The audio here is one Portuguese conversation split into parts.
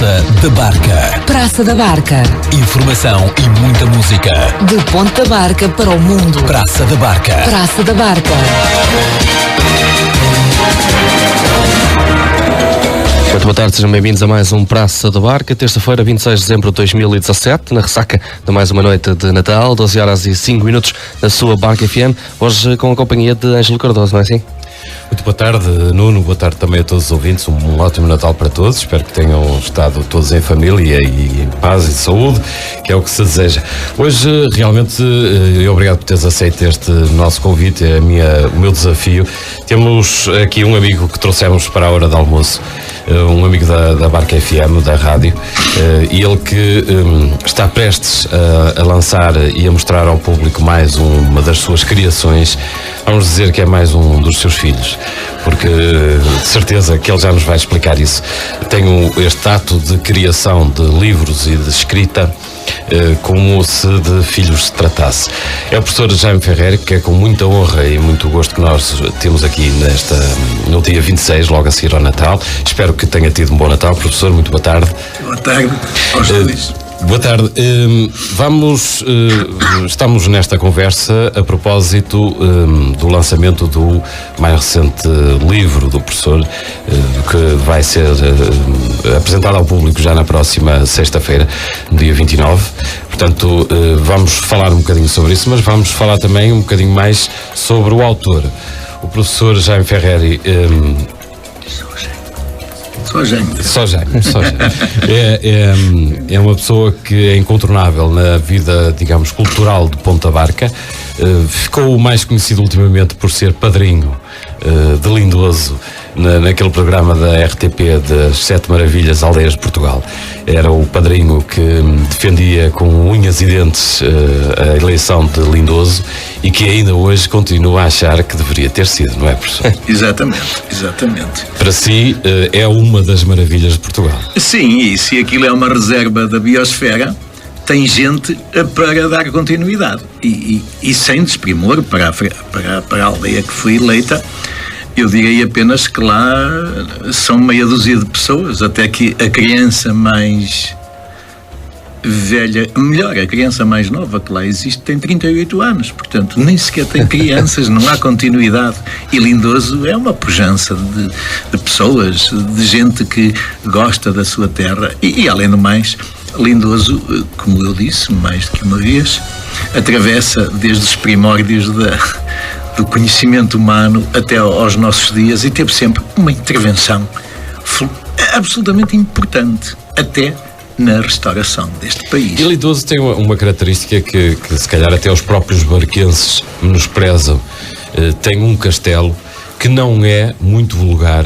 Praça da Barca. Praça da Barca. Informação e muita música. De Ponta da Barca para o mundo. Praça da Barca. Praça da Barca. Muito boa tarde, sejam bem-vindos a mais um Praça da Barca, terça-feira, 26 de dezembro de 2017, na ressaca de mais uma noite de Natal, 12 horas e 5 minutos na sua Barca FM, hoje com a companhia de Ângelo Cardoso, não é assim? Muito boa tarde, Nuno, boa tarde também a todos os ouvintes, um ótimo Natal para todos, espero que tenham estado todos em família e em paz e saúde, que é o que se deseja. Hoje, realmente, obrigado por teres aceito este nosso convite, o meu desafio. Temos aqui um amigo que trouxemos para a hora de almoço, um amigo da Barca FM, da rádio, e ele que está prestes a lançar e a mostrar ao público mais uma das suas criações. Vamos dizer que é mais um dos seus filhos, porque de certeza que ele já nos vai explicar isso. Tenho este ato de criação de livros e de escrita como se de filhos se tratasse. É o professor Jaime Ferreira, que é com muita honra e muito gosto que nós temos aqui no dia 26, logo a seguir ao Natal. Espero que tenha tido um bom Natal. Professor, muito boa tarde. Boa tarde aos dois. Boa tarde. Estamos nesta conversa a propósito do lançamento do mais recente livro do professor, que vai ser apresentado ao público já na próxima sexta-feira, no dia 29. Portanto, vamos falar um bocadinho sobre isso, mas vamos falar também um bocadinho mais sobre o autor. O professor Jaime Ferreira. Só Jaime. É uma pessoa que é incontornável na vida, digamos, cultural de Ponta Barca. Ficou mais conhecido ultimamente por ser padrinho de Lindoso naquele programa da RTP das 7 Maravilhas Aldeias de Portugal. Era o padrinho que defendia com unhas e dentes a eleição de Lindoso e que ainda hoje continua a achar que deveria ter sido, não é, professor? Exatamente. Para si, é uma das maravilhas de Portugal. Sim, e se aquilo é uma reserva da biosfera, tem gente para dar continuidade. E sem desprimor para a aldeia que foi eleita, eu direi apenas que lá são meia dúzia de pessoas, até que a criança mais velha, melhor, a criança mais nova que lá existe tem 38 anos, portanto nem sequer tem crianças, não há continuidade. E Lindoso é uma pujança de pessoas, de gente que gosta da sua terra e além do mais, Lindoso, como eu disse mais do que uma vez, atravessa desde os primórdios do conhecimento humano até aos nossos dias e teve sempre uma intervenção absolutamente importante, até na restauração deste país. E Lindoso tem uma característica que se calhar até os próprios barquenses menosprezam. Tem um castelo que não é muito vulgar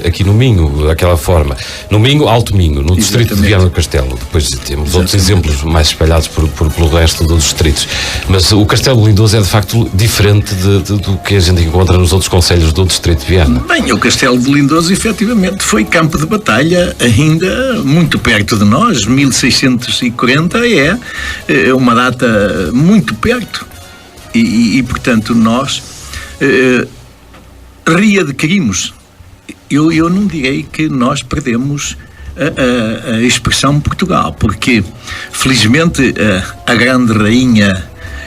aqui no Minho, daquela forma. No Minho, Alto Minho, no distrito de Viana do Castelo. Depois temos outros exemplos mais espalhados pelo resto dos distritos. Mas o Castelo de Lindoso é de facto diferente do que a gente encontra nos outros concelhos do distrito de Viana. Bem, o Castelo de Lindoso efetivamente foi campo de batalha ainda muito perto de nós. 1640 é uma data muito perto. E portanto, nós readquirimos. Eu não direi que nós perdemos a expressão Portugal, porque felizmente a grande rainha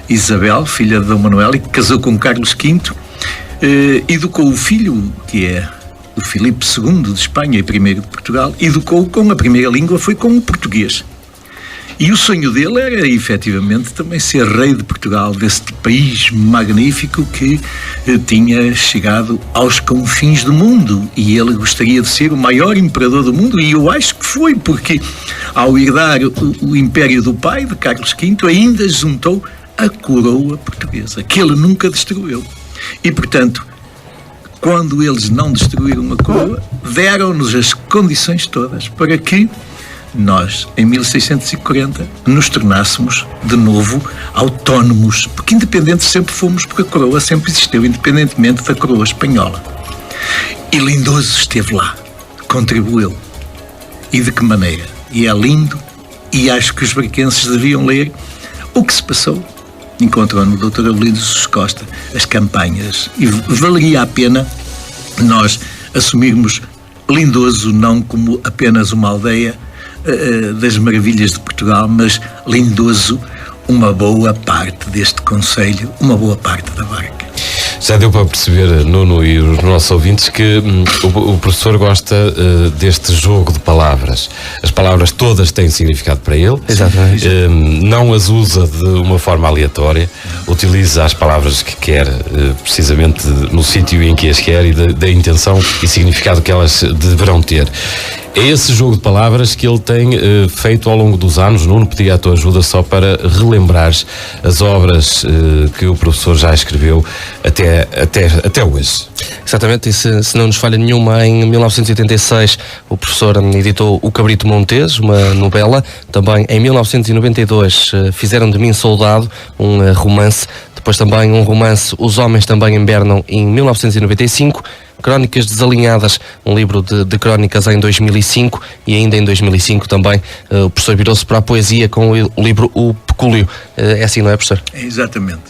Isabel, filha de Dom Manuel, que casou com Carlos V, educou o filho, que é o Filipe II de Espanha e primeiro de Portugal, educou com a primeira língua, foi com o português. E o sonho dele era, efetivamente, também ser rei de Portugal, deste país magnífico que tinha chegado aos confins do mundo. E ele gostaria de ser o maior imperador do mundo, e eu acho que foi, porque ao herdar o império do pai, de Carlos V, ainda juntou a coroa portuguesa, que ele nunca destruiu. E, portanto, quando eles não destruíram a coroa, deram-nos as condições todas para que nós, em 1640, nos tornássemos de novo autónomos, porque independentes sempre fomos, porque a coroa sempre existiu, independentemente da coroa espanhola. E Lindoso esteve lá, contribuiu. E de que maneira? E é lindo, e acho que os barquenses deviam ler o que se passou. Encontrou no Dr. Avelino Jesus Costa as campanhas, e valeria a pena nós assumirmos Lindoso não como apenas uma aldeia, das maravilhas de Portugal, mas lindoso uma boa parte deste concelho, uma boa parte da Barca. Já deu para perceber, Nuno e os nossos ouvintes, que o professor gosta deste jogo de palavras. As palavras todas têm significado para ele. Exatamente. Não as usa de uma forma aleatória. Utiliza as palavras que quer, precisamente no sítio em que as quer e da intenção e significado que elas deverão ter. É esse jogo de palavras que ele tem feito ao longo dos anos. Nuno, pedi a tua ajuda só para relembrares as obras que o professor já escreveu até hoje. Exatamente, e se não nos falha nenhuma, em 1986 o professor editou O Cabrito Montes, uma novela. Também em 1992 Fizeram de Mim Soldado, um romance. Depois também um romance, Os Homens Também Invernam, em 1995. Crónicas Desalinhadas, um livro de crónicas em 2005, e ainda em 2005 também o professor virou-se para a poesia com o livro O Pecúlio. É assim, não é, professor? Exatamente.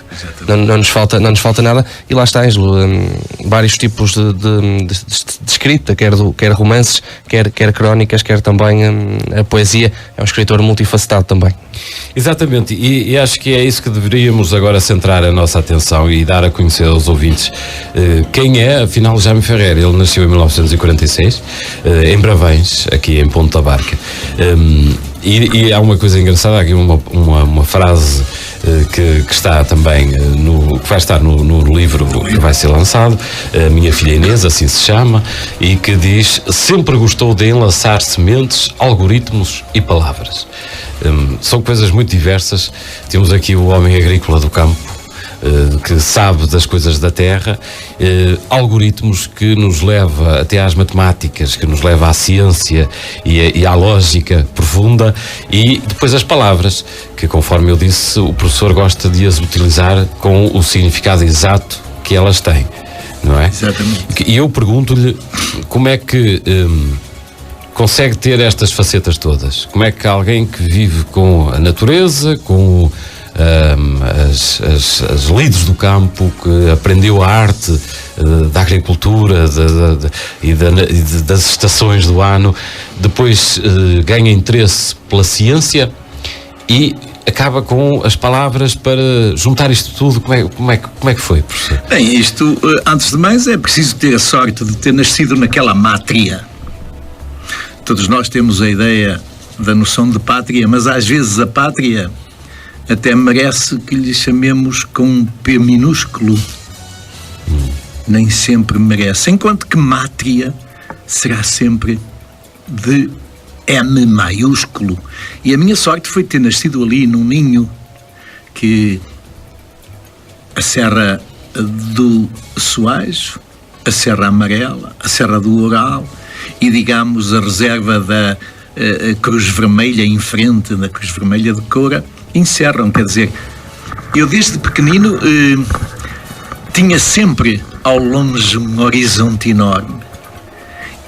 Não nos falta nada. E lá está, Ângelo, vários tipos de escrita, quer romances, quer crónicas, quer também a poesia. É um escritor multifacetado também. Exatamente, e acho que é isso que deveríamos agora centrar a nossa atenção e dar a conhecer aos ouvintes quem é, afinal, Jaime Ferrer. Ele nasceu em 1946, em Bravães, aqui em Ponta Barca. E há uma coisa engraçada, aqui uma frase que está também que vai estar no livro que vai ser lançado, A Minha Filha Inês, assim se chama, e que diz: sempre gostou de enlaçar sementes, algoritmos e palavras. São coisas muito diversas. Temos aqui o homem agrícola do campo, que sabe das coisas da terra, algoritmos que nos leva até às matemáticas, que nos leva à ciência e à lógica profunda, e depois as palavras, que, conforme eu disse, o professor gosta de as utilizar com o significado exato que elas têm, não é? Exatamente. E eu pergunto-lhe como é que consegue ter estas facetas todas. Como é que alguém que vive com a natureza, com as lides do campo, que aprendeu a arte da agricultura e das estações do ano, depois ganha interesse pela ciência e acaba com as palavras para juntar isto tudo? Como é que foi, professor? Bem, isto, antes de mais, é preciso ter a sorte de ter nascido naquela mátria. Todos nós temos a ideia da noção de pátria, mas às vezes a pátria até merece que lhe chamemos com um P minúsculo. Nem sempre merece. Enquanto que mátria será sempre de M maiúsculo. E a minha sorte foi ter nascido ali num ninho que a Serra do Soajo, a Serra Amarela, a Serra do Oural e, digamos, a reserva da Cruz Vermelha em frente, da Cruz Vermelha de Coura, encerram. Quer dizer, eu desde pequenino tinha sempre ao longe um horizonte enorme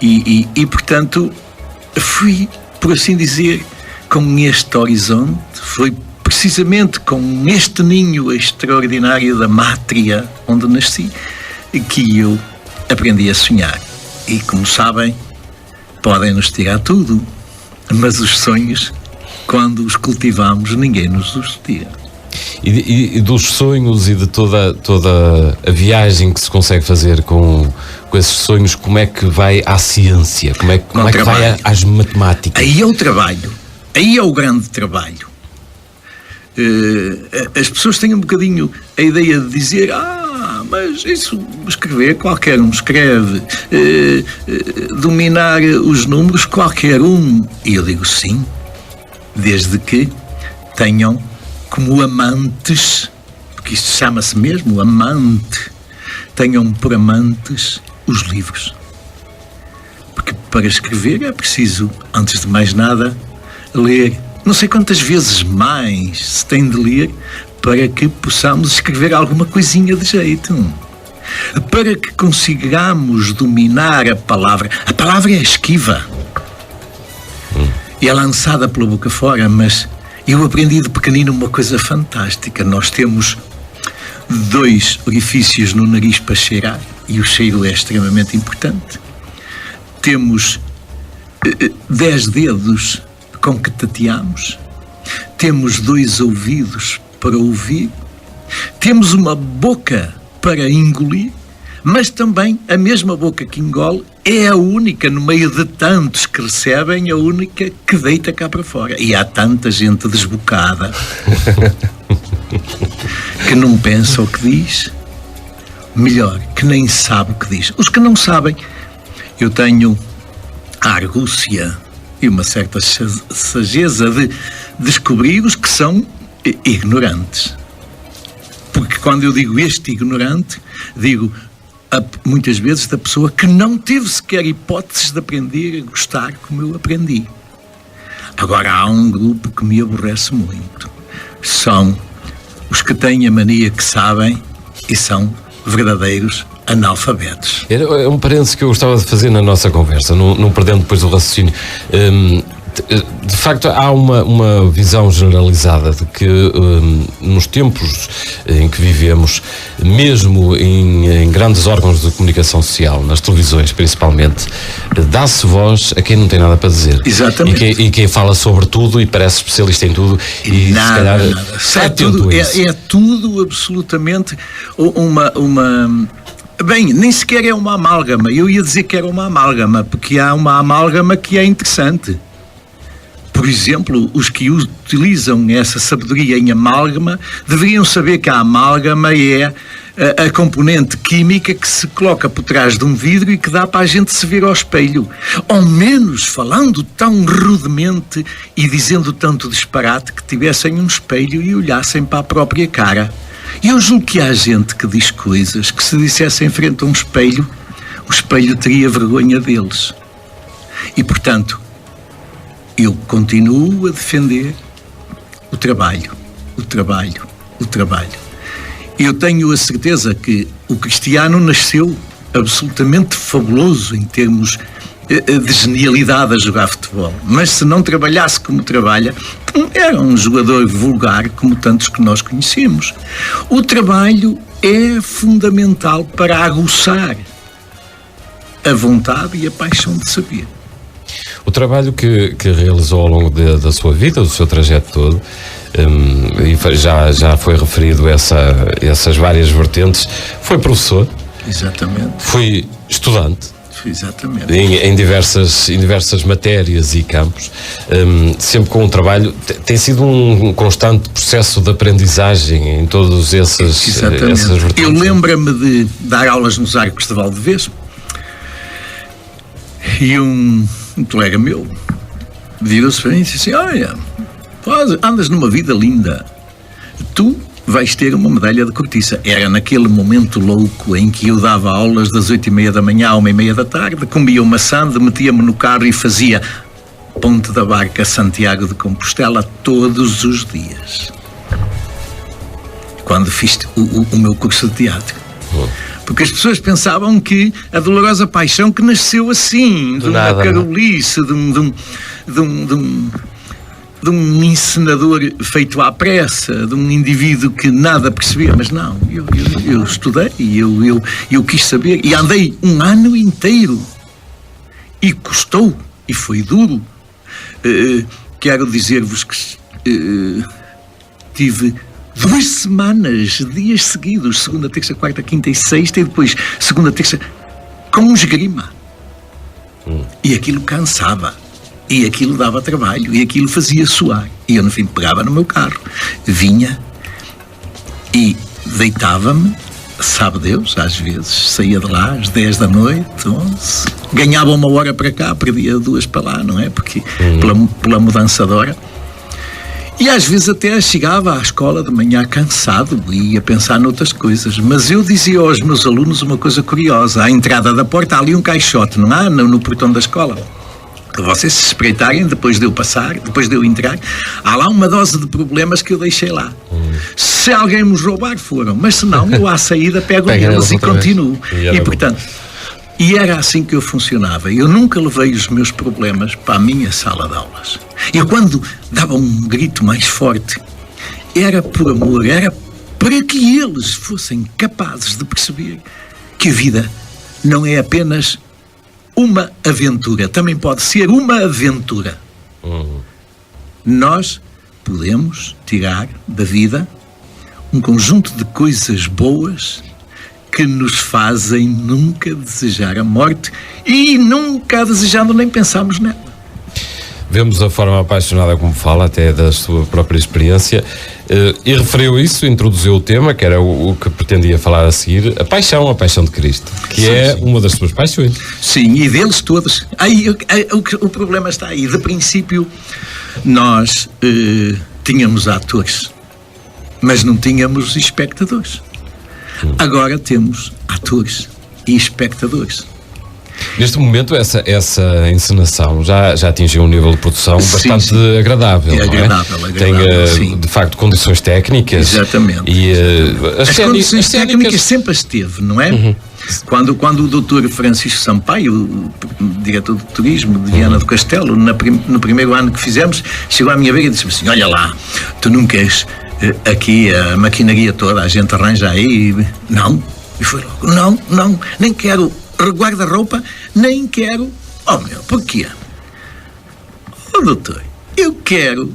e portanto fui, por assim dizer, com este horizonte, foi precisamente com este ninho extraordinário da mátria onde nasci que eu aprendi a sonhar. E, como sabem, podem-nos tirar tudo, mas os sonhos, quando os cultivamos, ninguém nos os tira. E dos sonhos e de toda a viagem que se consegue fazer com esses sonhos, como é que vai à ciência? Como é que vai às matemáticas? Aí é o trabalho. Aí é o grande trabalho. As pessoas têm um bocadinho a ideia de dizer: mas isso, escrever, qualquer um escreve. Dominar os números, qualquer um. E eu digo sim, desde que tenham como amantes, porque isto chama-se mesmo amante, tenham por amantes os livros. Porque para escrever é preciso, antes de mais nada, ler não sei quantas vezes mais se tem de ler para que possamos escrever alguma coisinha de jeito. Para que consigamos dominar a palavra. A palavra é esquiva. E é lançada pela boca fora, mas eu aprendi de pequenino uma coisa fantástica. Nós temos 2 orifícios no nariz para cheirar, e o cheiro é extremamente importante. Temos 10 dedos com que tateamos, temos 2 ouvidos para ouvir, temos uma boca para engolir, mas também a mesma boca que engole é a única, no meio de tantos que recebem, a única que deita cá para fora. E há tanta gente desbocada que não pensa o que diz, melhor, que nem sabe o que diz. Os que não sabem, eu tenho a argúcia e uma certa sageza de descobrir os que são ignorantes. Porque quando eu digo este ignorante, digo muitas vezes da pessoa que não teve sequer hipóteses de aprender a gostar como eu aprendi. Agora há um grupo que me aborrece muito. São os que têm a mania que sabem e são verdadeiros analfabetos. É um parênteses que eu gostava de fazer na nossa conversa, não perdendo depois o raciocínio. De facto, há uma visão generalizada de que nos tempos em que vivemos, mesmo em grandes órgãos de comunicação social, nas televisões principalmente, dá-se voz a quem não tem nada para dizer. Exatamente. E quem fala sobre tudo e parece especialista em tudo e nada, se calhar é tudo absolutamente uma bem, nem sequer é uma amálgama. Eu ia dizer que era uma amálgama, porque há uma amálgama que é interessante. Por exemplo, os que utilizam essa sabedoria em amálgama deveriam saber que a amálgama é a componente química que se coloca por trás de um vidro e que dá para a gente se ver ao espelho. Ao menos falando tão rudemente e dizendo tanto disparate que tivessem um espelho e olhassem para a própria cara. E eu julgo que há gente que diz coisas que, se dissesse em frente a um espelho, o espelho teria vergonha deles. E, portanto, eu continuo a defender o trabalho. Eu tenho a certeza que o Cristiano nasceu absolutamente fabuloso em termos de genialidade a jogar futebol. Mas se não trabalhasse como trabalha, era um jogador vulgar como tantos que nós conhecemos. O trabalho é fundamental para aguçar a vontade e a paixão de saber. O trabalho que realizou ao longo da sua vida, do seu trajeto todo, e já foi referido essas várias vertentes, foi professor. Exatamente. Foi estudante. Exatamente. Em diversas matérias e campos, sempre com um trabalho. Tem sido um constante processo de aprendizagem em todas essas vertentes. Eu lembro-me de dar aulas nos Arcos de Valdevez e um colega meu virou-se para mim e disse assim: olha, andas numa vida linda, tu vais ter uma medalha de cortiça. Era naquele momento louco em que eu dava aulas das 8h30 da manhã à 1h30 da tarde, comia uma sanda, metia-me no carro e fazia Ponte da Barca, Santiago de Compostela todos os dias. Quando fiz o meu curso de teatro. Porque as pessoas pensavam que a dolorosa paixão que nasceu assim, de uma carolice, de um encenador feito à pressa, de um indivíduo que nada percebia. Mas não, eu estudei, eu quis saber, e andei um ano inteiro, e custou, e foi duro. Quero dizer-vos que tive 2 semanas, dias seguidos, segunda, terça, quarta, quinta e sexta, e depois segunda, terça, com um esgrima. E aquilo cansava, e aquilo dava trabalho, e aquilo fazia suar. E eu, no fim, pegava no meu carro, vinha e deitava-me, sabe Deus, às vezes saía de lá às 10 da noite, 11, ganhava 1 hora para cá, perdia 2 para lá, não é? Porque pela mudança de hora. E às vezes até chegava à escola de manhã cansado e ia pensar noutras coisas. Mas eu dizia aos meus alunos uma coisa curiosa: à entrada da porta há ali um caixote, não há? No portão da escola. Para vocês se espreitarem, depois de eu passar, depois de eu entrar, há lá uma dose de problemas que eu deixei lá. Se alguém me roubar, foram. Mas se não, eu à saída pego neles e continuo. E portanto, e era assim que eu funcionava. Eu nunca levei os meus problemas para a minha sala de aulas. Eu, quando dava um grito mais forte, era por amor, era para que eles fossem capazes de perceber que a vida não é apenas uma aventura, também pode ser uma aventura. nós podemos tirar da vida um conjunto de coisas boas que nos fazem nunca desejar a morte e nunca a desejando nem pensamos nela. Vemos a forma apaixonada como fala, até da sua própria experiência, e referiu isso, introduziu o tema, que era o que pretendia falar a seguir, a paixão de Cristo, que sim, é uma das suas paixões. Sim, e deles todos. O problema está aí. De princípio, nós tínhamos atores, mas não tínhamos espectadores. Agora temos atores e espectadores. Neste momento, essa encenação já atingiu um nível de produção bastante agradável. É agradável, não é? Tem, de facto, condições técnicas. Exatamente. E as condições técnicas sempre as teve, não é? Uhum. Quando o doutor Francisco Sampaio, o diretor de turismo de Viana do Castelo, no primeiro ano que fizemos, chegou à minha beira e disse assim: olha lá, tu não queres aqui a maquinaria toda, a gente arranja aí? Não. E foi logo: não, nem quero guarda-roupa, nem quero. Oh meu, porquê? Oh doutor, eu quero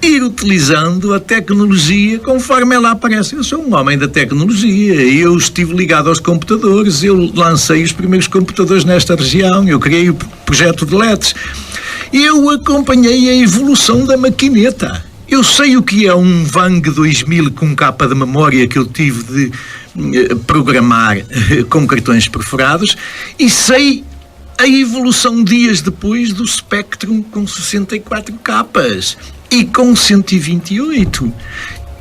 ir utilizando a tecnologia conforme ela aparece. Eu sou um homem da tecnologia, eu estive ligado aos computadores, eu lancei os primeiros computadores nesta região, eu criei o projeto de LEDs, eu acompanhei a evolução da maquineta. Eu sei o que é um Vang 2000 com capa de memória que eu tive de programar com cartões perfurados, e sei a evolução dias depois do Spectrum com 64 capas e com 128.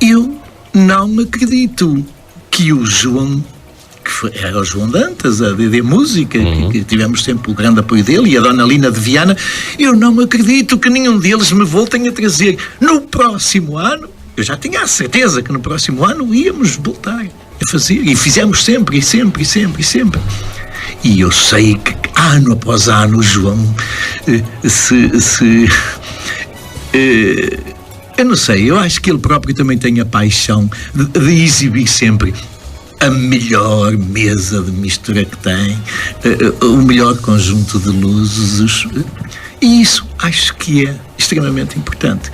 Eu não acredito que o João, era o João Dantas, a DD Música, que tivemos sempre o grande apoio dele, e a Dona Lina de Viana, eu não acredito que nenhum deles me voltem a trazer no próximo ano. Eu já tinha a certeza que no próximo ano íamos voltar a fazer, e fizemos sempre. E eu sei que ano após ano o João eu não sei, eu acho que ele próprio também tem a paixão de exibir sempre a melhor mesa de mistura que tem, o melhor conjunto de luzes, e isso acho que é extremamente importante.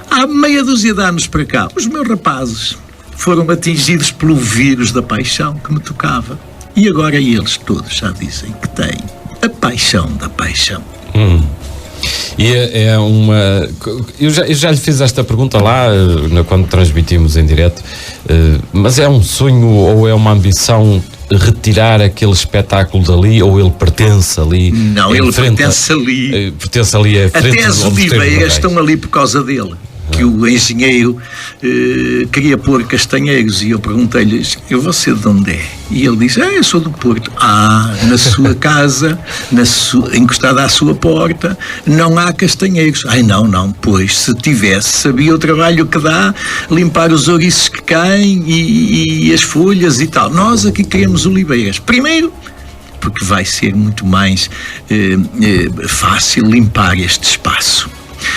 Há meia dúzia de anos para cá, os meus rapazes foram atingidos pelo vírus da paixão que me tocava, e agora eles todos já dizem que têm a paixão da paixão. E é uma... Eu já lhe fiz esta pergunta lá, quando transmitimos em direto, mas é um sonho ou é uma ambição retirar aquele espetáculo dali, ou ele pertence ali? Não, ele pertence ali. Pertence ali à frente. Até as oliveiras estão ali por causa dele. Que o engenheiro queria pôr castanheiros, e eu perguntei-lhe: e você de onde é? E ele disse: eu sou do Porto. Na sua casa, encostada à sua porta, não há castanheiros. Não, pois, se tivesse, sabia o trabalho que dá limpar os ouriços que caem e as folhas e tal. Nós aqui queremos oliveiras. Primeiro, porque vai ser muito mais fácil limpar este espaço.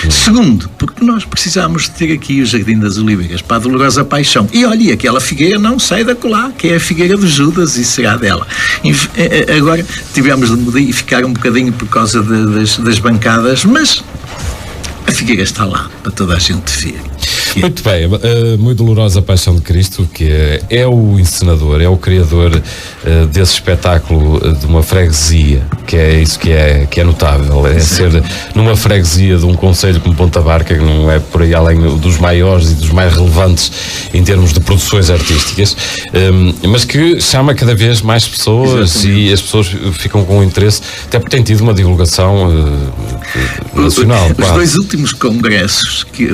Segundo, porque nós precisamos de ter aqui o Jardim das Oliveiras para a Dolorosa Paixão. E olha, aquela figueira não sai da colá, que é a figueira de Judas, e será dela. Agora tivemos de modificar um bocadinho por causa das bancadas, mas a figueira está lá para toda a gente ver. Muito bem, muito dolorosa Paixão de Cristo, que é o encenador, é o criador desse espetáculo de uma freguesia, que é isso que é notável, é ser numa freguesia de um concelho como Ponta Barca, que não é por aí além dos maiores e dos mais relevantes em termos de produções artísticas, mas que chama cada vez mais pessoas. Exatamente. E as pessoas ficam com interesse, até porque tem tido uma divulgação nacional. Os dois últimos congressos que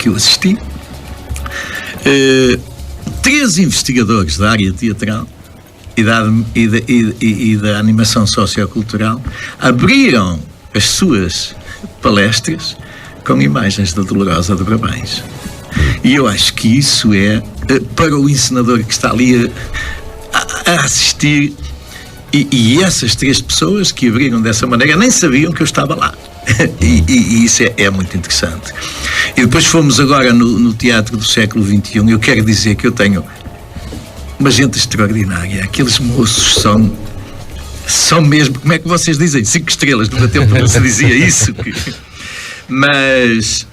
eu assisti, 3 investigadores da área teatral e da animação sociocultural abriram as suas palestras com imagens da Dolorosa de Brabães. E eu acho que isso é, para o encenador que está ali a assistir, e essas 3 pessoas que abriram dessa maneira nem sabiam que eu estava lá. E isso é muito interessante. E depois fomos agora no Teatro do Século XXI. Eu quero dizer que eu tenho uma gente extraordinária. Aqueles moços são mesmo, como é que vocês dizem? 5 estrelas. No meu tempo não se dizia isso. Mas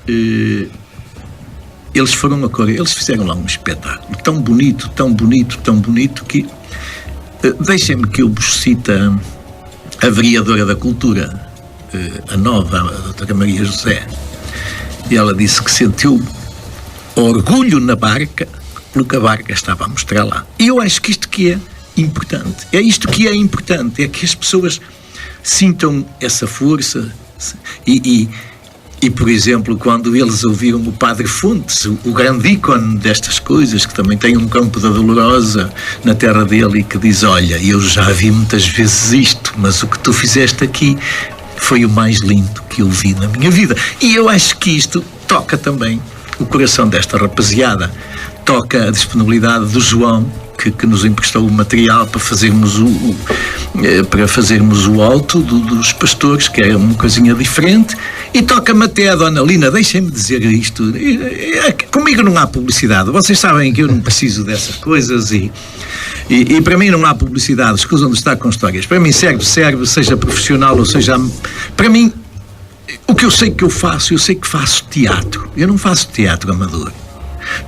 eles foram a Coreia, eles fizeram lá um espetáculo tão bonito, tão bonito, tão bonito que deixem-me que eu vos cite a vereadora da Cultura, a nova, a doutora Maria José, e ela disse que sentiu orgulho na barca pelo que a barca estava a mostrar lá. E eu acho que isto que é importante, é que as pessoas sintam essa força e, por exemplo, quando eles ouviram o Padre Fontes, o grande ícone destas coisas, que também tem um campo da Dolorosa na terra dele e que diz, olha, eu já vi muitas vezes isto, mas o que tu fizeste aqui foi o mais lindo que eu vi na minha vida. E eu acho que isto toca também o coração desta rapaziada, toca a disponibilidade do João, que nos emprestou o material para fazermos o alto dos pastores, que é uma coisinha diferente, e toca-me até a Dona Lina. Deixem-me dizer isto, comigo não há publicidade, vocês sabem que eu não preciso dessas coisas e para mim não há publicidade, escusam de estar com histórias, para mim serve, seja profissional ou seja, para mim o que eu sei que eu sei que faço teatro, eu não faço teatro amador.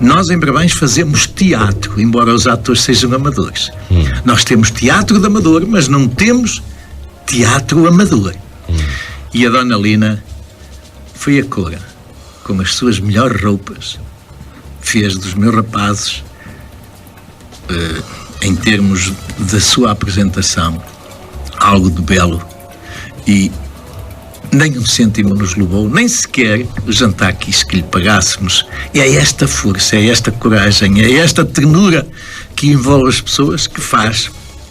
Nós em Brabães fazemos teatro, embora os atores sejam amadores. Nós temos teatro de amador, mas não temos teatro amador. E a Dona Lina foi a Cora, com as suas melhores roupas, fez dos meus rapazes, em termos da sua apresentação, algo de belo, e nem um cêntimo nos levou, nem sequer o jantar quis que lhe pagássemos. É esta força, é esta coragem, é esta ternura que envolve as pessoas que faz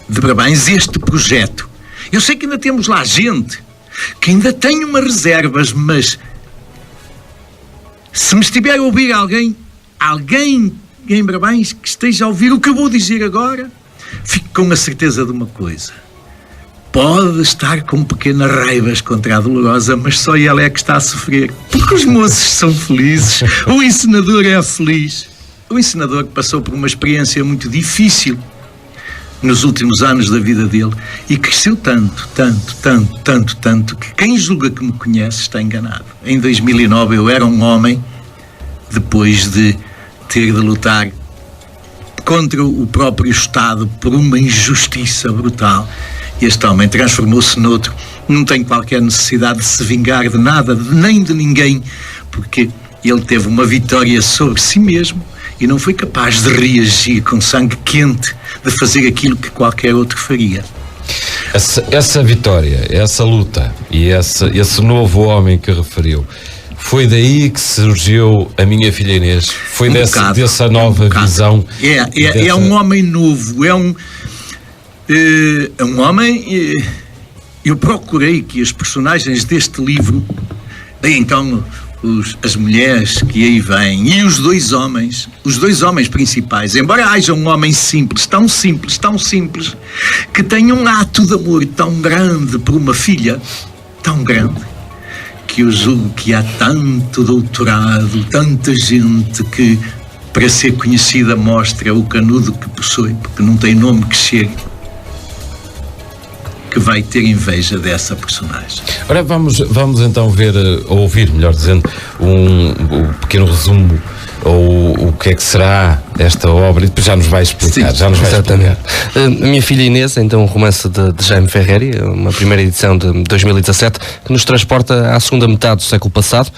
de Brabães este projeto. Eu sei que ainda temos lá gente que ainda tem umas reservas, mas se me estiver a ouvir alguém em Brabães que esteja a ouvir o que eu vou dizer agora, fique com a certeza de uma coisa: pode estar com pequenas raivas contra a Dolorosa, mas só ela é que está a sofrer, porque os moços são felizes, o encenador é feliz. O encenador passou por uma experiência muito difícil nos últimos anos da vida dele e cresceu tanto, que quem julga que me conhece está enganado. Em 2009 eu era um homem, depois de ter de lutar contra o próprio Estado por uma injustiça brutal. Este homem transformou-se noutro, não tem qualquer necessidade de se vingar de nada, nem de ninguém, porque ele teve uma vitória sobre si mesmo e não foi capaz de reagir com sangue quente, de fazer aquilo que qualquer outro faria. Essa vitória, essa luta e esse novo homem que referiu, foi daí que surgiu a minha filha Inês? Foi dessa nova visão? É um homem novo, é um homem. Eu procurei que as personagens deste livro, então as mulheres que aí vêm e os dois homens principais, embora haja um homem tão simples, que tem um ato de amor tão grande por uma filha, tão grande, que eu julgo que há tanto doutorado, tanta gente que para ser conhecida mostra o canudo que possui, porque não tem nome que chegue, que vai ter inveja dessa personagem. Ora, vamos então ouvir, melhor dizendo, um pequeno resumo, ou o que é que será esta obra, e depois já nos vai explicar. Sim, exatamente. A minha filha Inês, então, um romance de Jaime Ferreri, uma primeira edição de 2017, que nos transporta à segunda metade do século passado,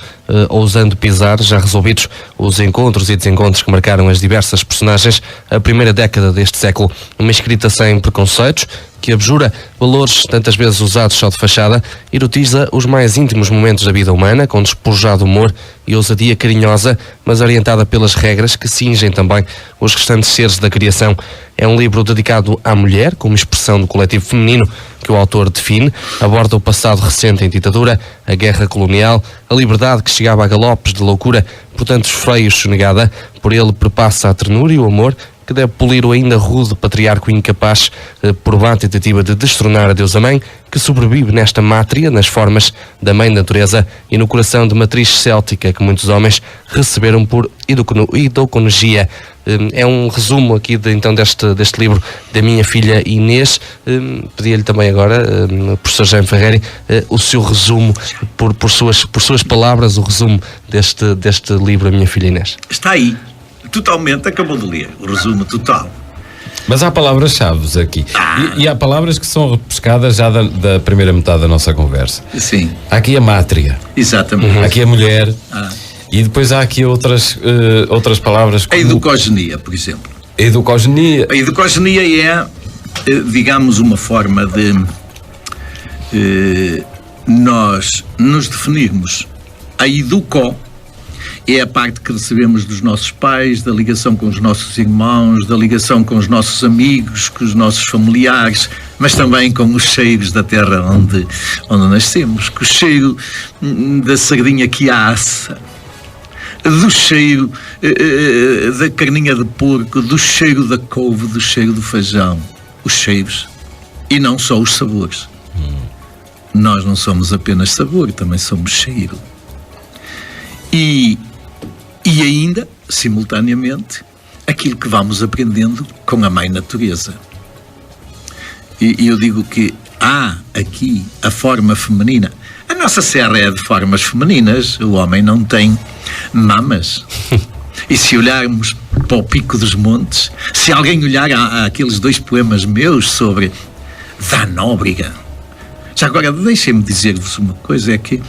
ousando pisar, já resolvidos os encontros e desencontros que marcaram as diversas personagens, a primeira década deste século. Uma escrita sem preconceitos, que abjura valores tantas vezes usados só de fachada, erotiza os mais íntimos momentos da vida humana, com despojado humor e ousadia carinhosa, mas orientada pelas regras que cingem também os restantes seres da criação. É um livro dedicado à mulher, como expressão do coletivo feminino que o autor define, aborda o passado recente em ditadura, a guerra colonial, a liberdade que chegava a galopes de loucura por tantos freios sonegada, por ele perpassa a ternura e o amor que deve polir o ainda rude patriarca incapaz por vã tentativa de destronar a deusa mãe, que sobrevive nesta mátria, nas formas da mãe natureza e no coração de matriz céltica que muitos homens receberam por idoconologia. É um resumo aqui então deste livro da minha filha Inês. Pedia-lhe também agora, professor Jaime Ferreri, o seu resumo, por suas palavras, o resumo deste livro, A Minha Filha Inês. Está aí, totalmente, acabou de ler, o resumo total. Mas há palavras-chave aqui. E há palavras que são repescadas já da primeira metade da nossa conversa. Sim. Há aqui a mátria. Exatamente. Há aqui a mulher. E depois há aqui outras palavras como... A edukogenia, por exemplo. A edukogenia. A edukogenia é, digamos, uma forma de nós nos definirmos. A educo é a parte que recebemos dos nossos pais, da ligação com os nossos irmãos, da ligação com os nossos amigos, com os nossos familiares, mas também com os cheiros da terra onde nascemos, com o cheiro da sardinha que assa, do cheiro da carninha de porco, do cheiro da couve, do cheiro do feijão. Os cheiros. E não só os sabores. Nós não somos apenas sabor, também somos cheiro. E ainda, simultaneamente, aquilo que vamos aprendendo com a mãe natureza. E eu digo que há aqui a forma feminina. A nossa serra é de formas femininas, o homem não tem mamas. E se olharmos para o Pico dos Montes, se alguém olhar aqueles 2 poemas meus sobre da Nóbrega, já agora deixem-me dizer-vos uma coisa, é que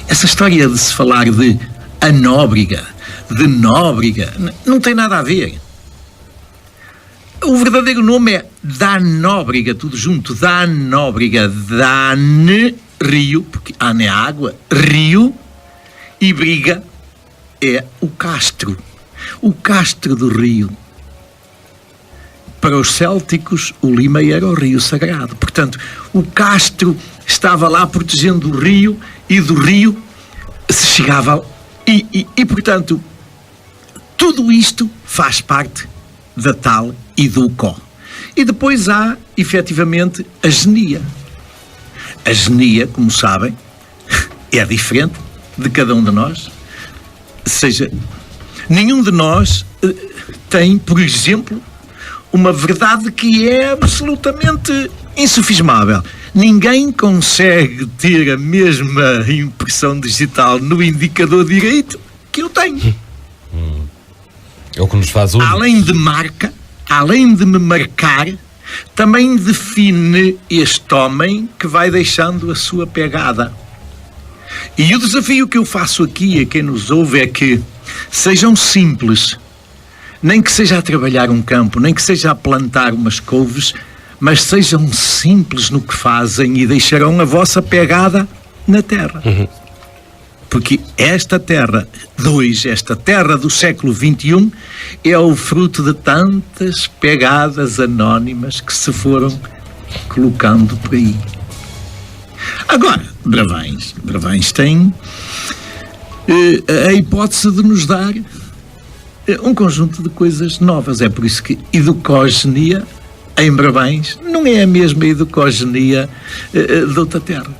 essa história de se falar de a Nóbrega, de Nóbrega, não tem nada a ver. O verdadeiro nome é da Nóbrega, tudo junto, da Nóbrega, Dan, rio, porque An é água, rio, e briga é o castro do rio. Para os célticos, o Limei era o rio sagrado. Portanto, o castro estava lá protegendo o rio, e do rio se chegava... E portanto, tudo isto faz parte da tal Educo. E depois há, efetivamente, a genia. A genia, como sabem, é diferente de cada um de nós. Ou seja, nenhum de nós tem, por exemplo, uma verdade que é absolutamente insufismável. Ninguém consegue ter a mesma impressão digital no indicador direito que eu tenho. É o que nos faz únicos. Além de me marcar, também define este homem que vai deixando a sua pegada. E o desafio que eu faço aqui a quem nos ouve é que sejam simples, nem que seja a trabalhar um campo, nem que seja a plantar umas couves, mas sejam simples no que fazem e deixarão a vossa pegada na terra. Porque esta terra do século XXI, é o fruto de tantas pegadas anónimas que se foram colocando por aí. Agora, Bravães tem a hipótese de nos dar um conjunto de coisas novas. É por isso que edukogenia em Bravães não é a mesma edukogenia de outra terra.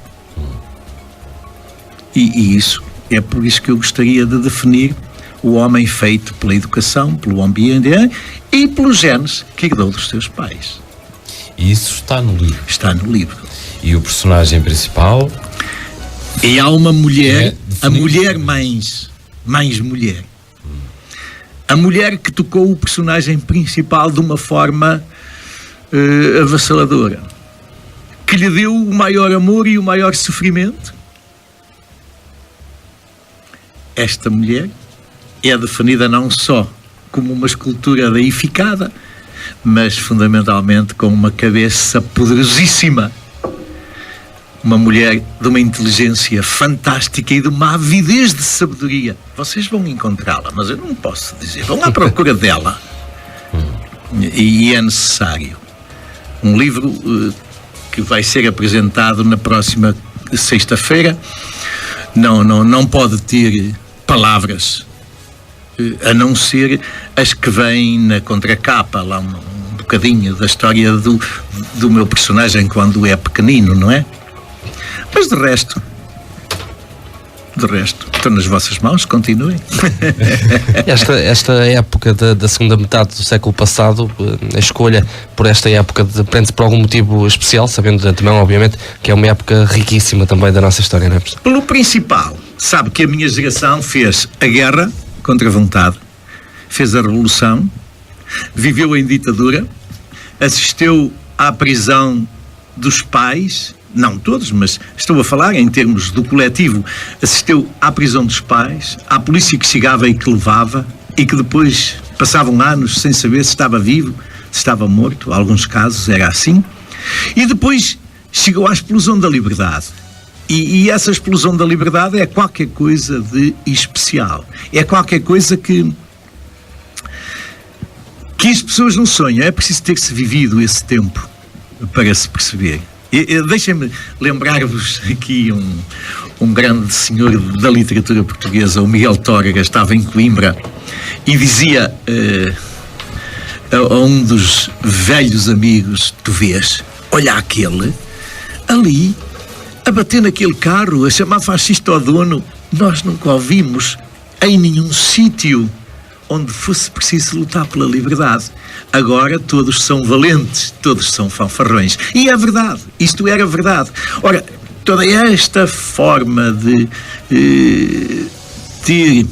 E isso é por isso que eu gostaria de definir o homem feito pela educação, pelo ambiente e pelos genes que herdou dos seus pais. E isso está no livro. Está no livro. E o personagem principal? E há uma mulher, a mulher mães mulher. A mulher que tocou o personagem principal de uma forma avassaladora, que lhe deu o maior amor e o maior sofrimento. Esta mulher é definida não só como uma escultura deificada, mas fundamentalmente com uma cabeça poderosíssima. Uma mulher de uma inteligência fantástica e de uma avidez de sabedoria. Vocês vão encontrá-la, mas eu não posso dizer. Vão à procura dela. E é necessário. Um livro que vai ser apresentado na próxima sexta-feira não pode ter palavras a não ser as que vêm na contracapa, lá um bocadinho da história do meu personagem quando é pequenino, não é? Mas de resto, estou nas vossas mãos, continuem. Esta época da segunda metade do século passado, a escolha por esta época depende por algum motivo especial, sabendo de antemão, obviamente, que é uma época riquíssima também da nossa história, não é? Pelo principal, sabe que a minha geração fez a guerra contra a vontade, fez a revolução, viveu em ditadura, assistiu à prisão dos pais, não todos, mas estou a falar em termos do coletivo, assistiu à prisão dos pais, à polícia que chegava e que levava, e que depois passavam anos sem saber se estava vivo, se estava morto, em alguns casos era assim, e depois chegou à explosão da liberdade. E essa explosão da liberdade é qualquer coisa de especial, é qualquer coisa que as pessoas não sonham, é preciso ter-se vivido esse tempo para se perceber. Deixem-me lembrar-vos aqui um grande senhor da literatura portuguesa, o Miguel Torga, estava em Coimbra e dizia a um dos velhos amigos: tu vês, olha aquele ali a bater naquele carro, a chamar fascista ao dono, nós nunca o vimos em nenhum sítio onde fosse preciso lutar pela liberdade. Agora todos são valentes, todos são fanfarrões. E é verdade, isto era verdade. Ora, toda esta forma de ter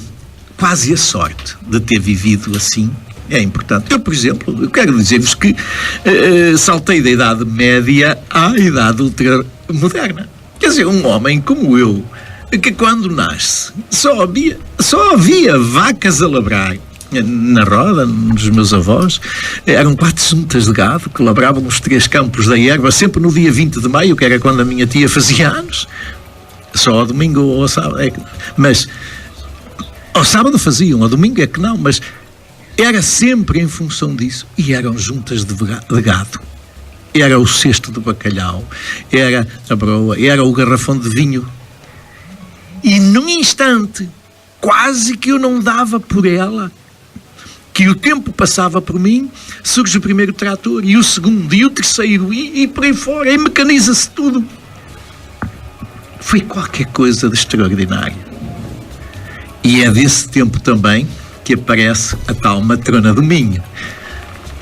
quase a sorte de ter vivido assim é importante. Eu, por exemplo, eu quero dizer-vos que saltei da Idade Média à Idade Ultramoderna. Quer dizer, um homem como eu, que quando nasce só havia vacas a labrar na roda, nos meus avós, eram 4 juntas de gado que labravam os 3 campos da erva, sempre no dia 20 de maio, que era quando a minha tia fazia anos, só ao domingo ou ao sábado, mas ao sábado faziam, ao domingo é que não, mas era sempre em função disso, e eram juntas de gado. Era o cesto de bacalhau, era a broa, era o garrafão de vinho. E num instante, quase que eu não dava por ela, que o tempo passava por mim, surge o primeiro trator, e o segundo, e o terceiro, e por aí fora, e mecaniza-se tudo. Foi qualquer coisa de extraordinário. E é desse tempo também que aparece a tal matrona do Minho.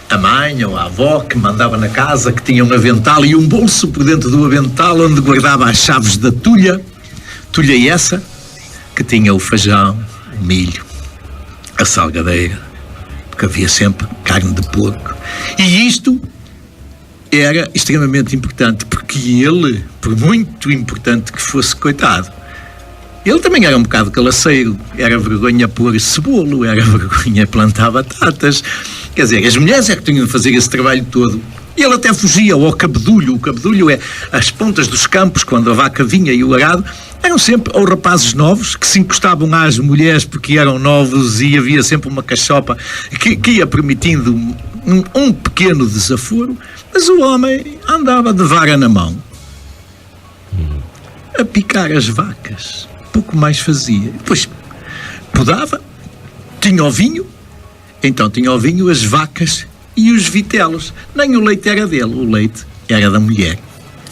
A mãe ou a avó que mandava na casa, que tinha um avental e um bolso por dentro do avental onde guardava as chaves da tulha essa que tinha o feijão, o milho, a salgadeira, porque havia sempre carne de porco. E isto era extremamente importante, porque ele, por muito importante que fosse, coitado, ele também era um bocado calaceiro, era vergonha pôr cebolo, era vergonha plantar batatas. Quer dizer, as mulheres é que tinham de fazer esse trabalho todo. E ele até fugia ao cabedulho. O cabedulho é as pontas dos campos, quando a vaca vinha e o arado, eram sempre ou rapazes novos que se encostavam às mulheres porque eram novos e havia sempre uma cachopa que ia permitindo um pequeno desaforo, mas o homem andava de vara na mão a picar as vacas. Pouco mais fazia. Depois podava, tinha o vinho, então tinha o vinho, as vacas e os vitelos. Nem o leite era dele, o leite era da mulher.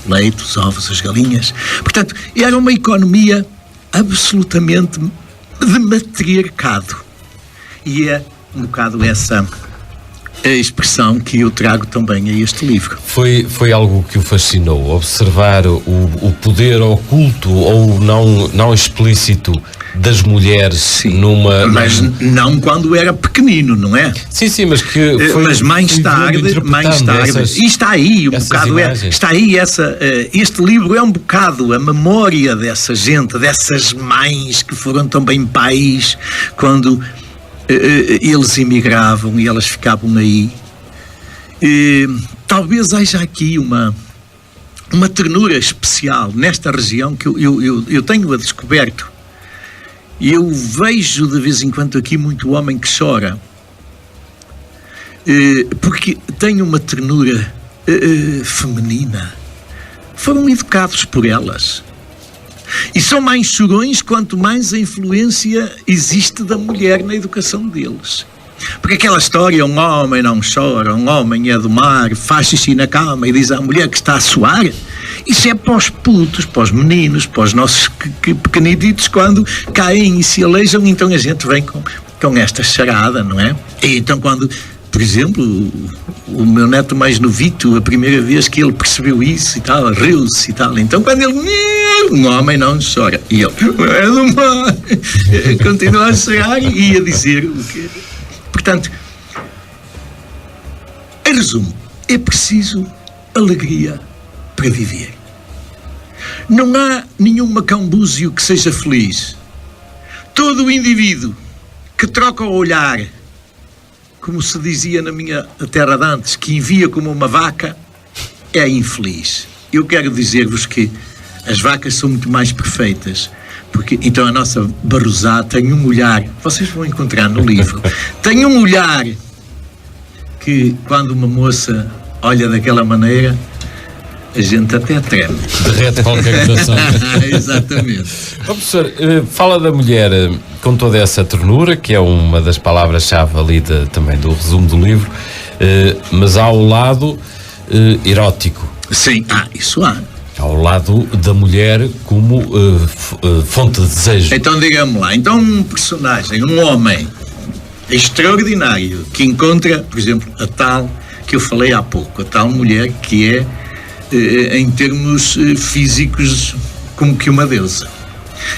Leite, os ovos, as galinhas. Portanto, era uma economia absolutamente de matriarcado. E é um bocado essa a expressão que eu trago também a este livro. Foi algo que o fascinou, observar o poder oculto ou não explícito das mulheres. Sim, mas não quando era pequenino, não é? Sim, mas que foi, mas mais tarde, e está aí um bocado, está aí este livro é um bocado a memória dessa gente, dessas mães que foram também pais quando eles emigravam e elas ficavam aí. Talvez haja aqui uma ternura especial nesta região que eu tenho-a descoberto. E eu vejo de vez em quando aqui muito homem que chora, porque tem uma ternura feminina. Foram educados por elas. E são mais chorões quanto mais a influência existe da mulher na educação deles. Porque aquela história, um homem não chora, um homem é do mar, faz xixi na cama e diz à mulher que está a suar, isso é para os putos, para os meninos, para os nossos pequeniditos, quando caem e se aleijam, então a gente vem com esta charada, não é? E então quando, por exemplo, o meu neto mais novito, a primeira vez que ele percebeu isso e tal, riu-se e tal, então quando ele, um homem não chora, e ele, é do mar, continua a chorar e a dizer o quê? Portanto, em resumo, é preciso alegria para viver. Não há nenhum macambúzio que seja feliz. Todo o indivíduo que troca o olhar, como se dizia na minha terra de antes, que envia como uma vaca, é infeliz. Eu quero dizer-vos que as vacas são muito mais perfeitas. Porque, então a nossa Barrosá tem um olhar, vocês vão encontrar no livro, tem um olhar que quando uma moça olha daquela maneira, a gente até treme. Derrete qualquer coração. Exatamente. Professor, fala da mulher com toda essa ternura, que é uma das palavras-chave ali também do resumo do livro, mas há o lado erótico. Sim, isso há. Ao lado da mulher como fonte de desejo. Então diga-me lá, então um personagem, um homem extraordinário que encontra, por exemplo, a tal que eu falei há pouco, a tal mulher que é, em termos físicos, como que uma deusa,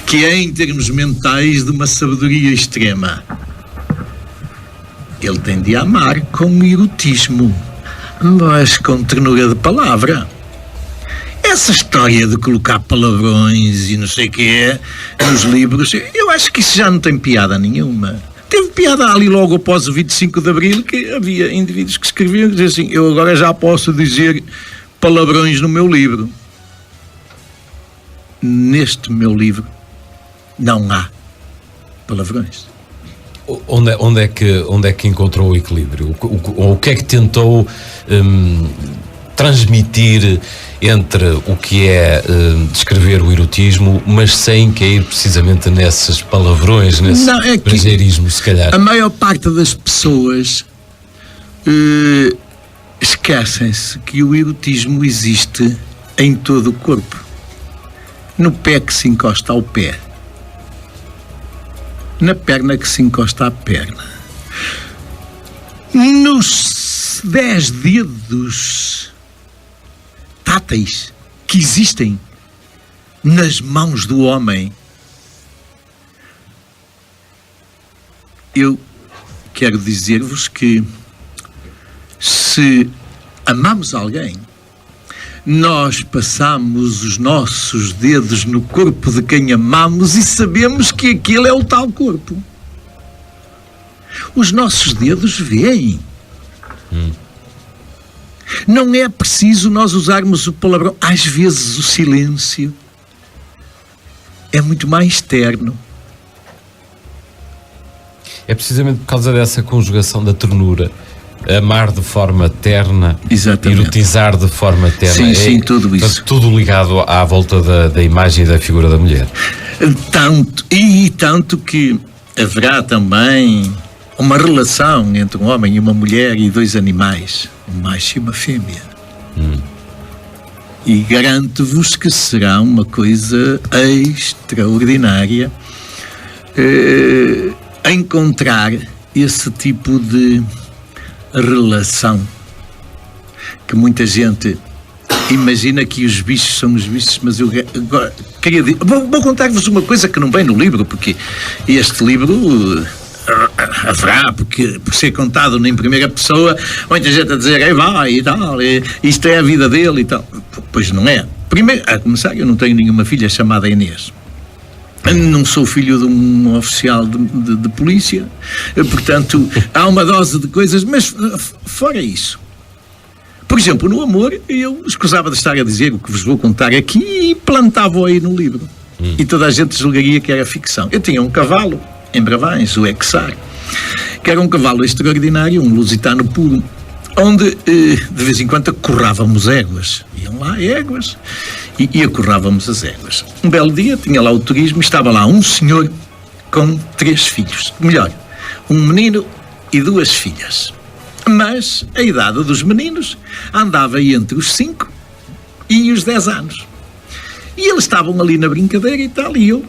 que é em termos mentais de uma sabedoria extrema. Ele tem de amar com erotismo, mas com ternura de palavra. Essa história de colocar palavrões e não sei o que é nos livros, eu acho que isso já não tem piada nenhuma. Teve piada ali logo após o 25 de Abril, que havia indivíduos que escreviam e diziam assim, eu agora já posso dizer palavrões no meu livro. Neste meu livro não há palavrões. Onde é que encontrou o equilíbrio? O que é que tentou transmitir entre o que é descrever o erotismo, mas sem cair precisamente nesses palavrões, nesse brasileirismo, se calhar? A maior parte das pessoas esquecem-se que o erotismo existe em todo o corpo. No pé que se encosta ao pé. Na perna que se encosta à perna. Nos 10 dedos táteis que existem nas mãos do homem. Eu quero dizer-vos que se amamos alguém, nós passamos os nossos dedos no corpo de quem amamos e sabemos que aquele é o tal corpo. Os nossos dedos veem. Não é preciso nós usarmos o palavrão. Às vezes o silêncio é muito mais terno. É precisamente por causa dessa conjugação da ternura. Amar de forma terna, exatamente. Erotizar de forma terna. Sim, sim, tudo isso. Portanto, tudo ligado à volta da imagem e da figura da mulher. Tanto que haverá também uma relação entre um homem e uma mulher e dois animais, um macho e uma fêmea. E garanto-vos que será uma coisa extraordinária encontrar esse tipo de relação que muita gente imagina que os bichos são os bichos, mas eu agora queria dizer, vou contar-vos uma coisa que não vem no livro, porque este livro haverá, porque por ser contado em primeira pessoa, muita gente a dizer, aí vai e tal, isto é a vida dele e tal. Pois não é. Primeiro, a começar, eu não tenho nenhuma filha chamada Inês. Não sou filho de um oficial de polícia, portanto, há uma dose de coisas, mas fora isso. Por exemplo, no amor, eu escusava de estar a dizer o que vos vou contar aqui e plantava-o aí no livro. E toda a gente julgaria que era ficção. Eu tinha um cavalo em Bravães, o Exar, que era um cavalo extraordinário, um lusitano puro, onde de vez em quando corrávamos éguas. Iam lá éguas e acorrávamos as éguas. Um belo dia, tinha lá o turismo, estava lá um senhor com 3 filhos. Melhor, um menino e 2 filhas. Mas a idade dos meninos andava entre os 5 e os 10 anos. E eles estavam ali na brincadeira e tal, e eu